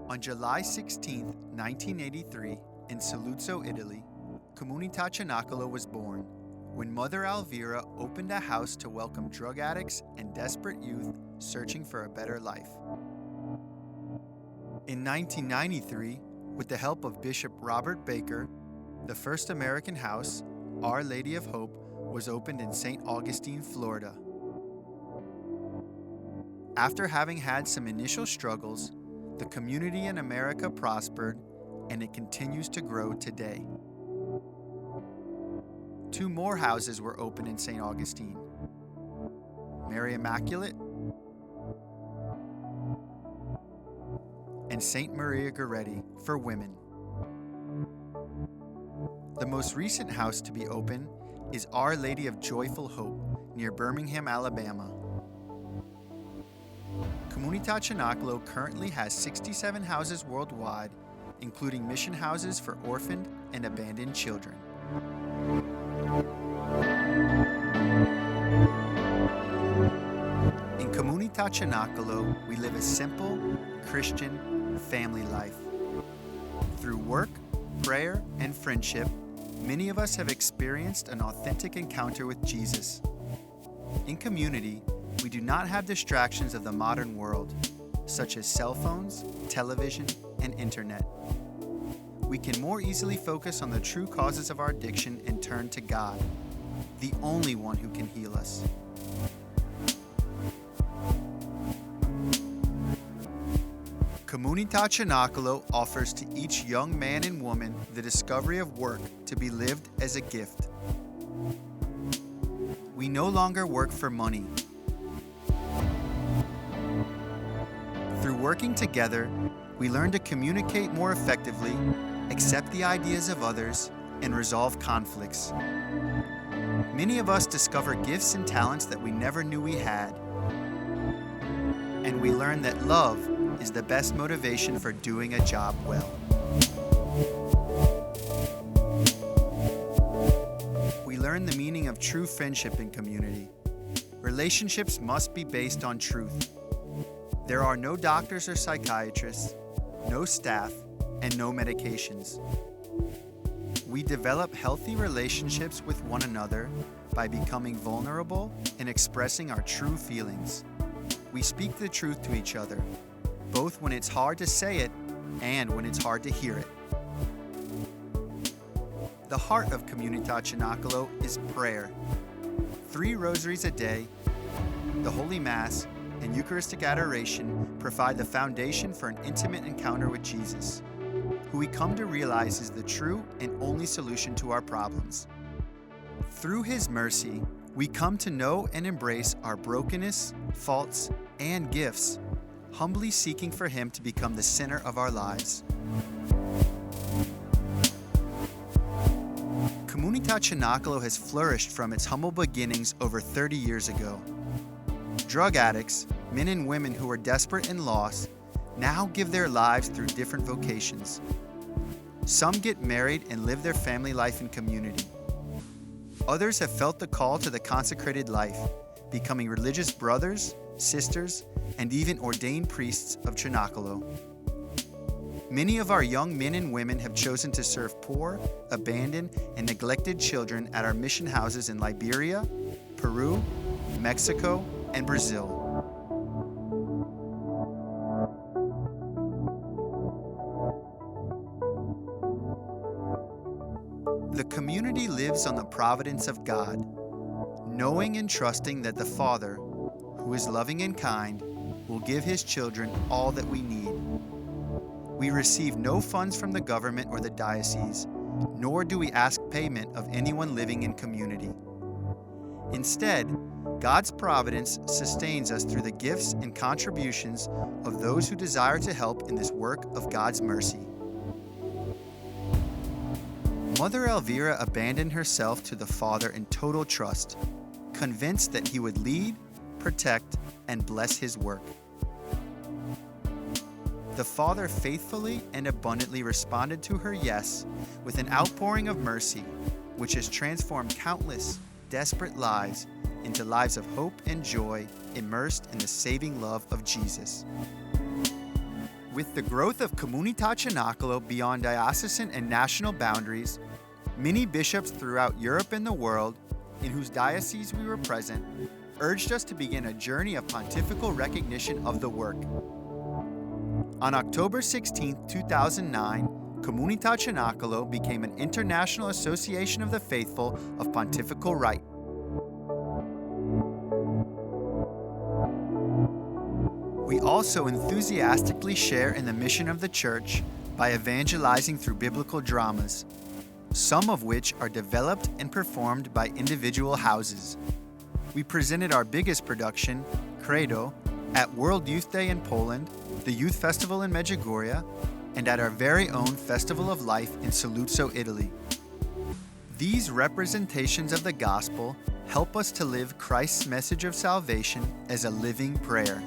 On July 16, 1983, in Saluzzo, Italy, Comunità Cenacolo was born, when Mother Elvira opened a house to welcome drug addicts and desperate youth searching for a better life. In 1993, with the help of Bishop Robert Baker, the first American house, Our Lady of Hope, was opened in St. Augustine, Florida. After having had some initial struggles, the community in America prospered, and it continues to grow today. 2 more houses were opened in St. Augustine: Mary Immaculate and St. Maria Goretti for women. The most recent house to be open is Our Lady of Joyful Hope near Birmingham, Alabama. Comunità Cenacolo currently has 67 houses worldwide, including mission houses for orphaned and abandoned children. In Comunità Cenacolo, we live a simple, Christian family life. Through work, prayer, and friendship, many of us have experienced an authentic encounter with Jesus. In community, we do not have distractions of the modern world, such as cell phones, television, and internet. We can more easily focus on the true causes of our addiction and turn to God, the only one who can heal us. Comunità Cenacolo offers to each young man and woman the discovery of work to be lived as a gift. We no longer work for money. Through working together, we learn to communicate more effectively, accept the ideas of others, and resolve conflicts. Many of us discover gifts and talents that we never knew we had. And we learn that love is the best motivation for doing a job well. We learn the meaning of true friendship in community. Relationships must be based on truth. There are no doctors or psychiatrists, no staff, and no medications. We develop healthy relationships with one another by becoming vulnerable and expressing our true feelings. We speak the truth to each other, both when it's hard to say it and when it's hard to hear it. The heart of Comunità Cenacolo is prayer. 3 rosaries a day, the Holy Mass, and Eucharistic adoration provide the foundation for an intimate encounter with Jesus, who we come to realize is the true and only solution to our problems. Through His mercy, we come to know and embrace our brokenness, faults, and gifts, humbly seeking for Him to become the center of our lives. Comunità Cenacolo has flourished from its humble beginnings over 30 years ago. Drug addicts, men and women who are desperate and lost, now give their lives through different vocations. Some get married and live their family life in community. Others have felt the call to the consecrated life, becoming religious brothers, sisters, and even ordained priests of Cenacolo. Many of our young men and women have chosen to serve poor, abandoned, and neglected children at our mission houses in Liberia, Peru, Mexico, and Brazil. The community lives on the providence of God, knowing and trusting that the Father, who is loving and kind, will give His children all that we need. We receive no funds from the government or the diocese, nor do we ask payment of anyone living in community. Instead, God's providence sustains us through the gifts and contributions of those who desire to help in this work of God's mercy. Mother Elvira abandoned herself to the Father in total trust, convinced that He would lead, protect, and bless His work. The Father faithfully and abundantly responded to her yes with an outpouring of mercy, which has transformed countless desperate lives into lives of hope and joy immersed in the saving love of Jesus. With the growth of Comunità Cenacolo beyond diocesan and national boundaries, many bishops throughout Europe and the world, in whose dioceses we were present, urged us to begin a journey of pontifical recognition of the work. On October 16, 2009, Comunità Cenacolo became an international association of the faithful of pontifical right. We also enthusiastically share in the mission of the Church by evangelizing through biblical dramas, some of which are developed and performed by individual houses. We presented our biggest production, Credo, at World Youth Day in Poland, the Youth Festival in Medjugorje, and at our very own Festival of Life in Saluzzo, Italy. These representations of the gospel help us to live Christ's message of salvation as a living prayer.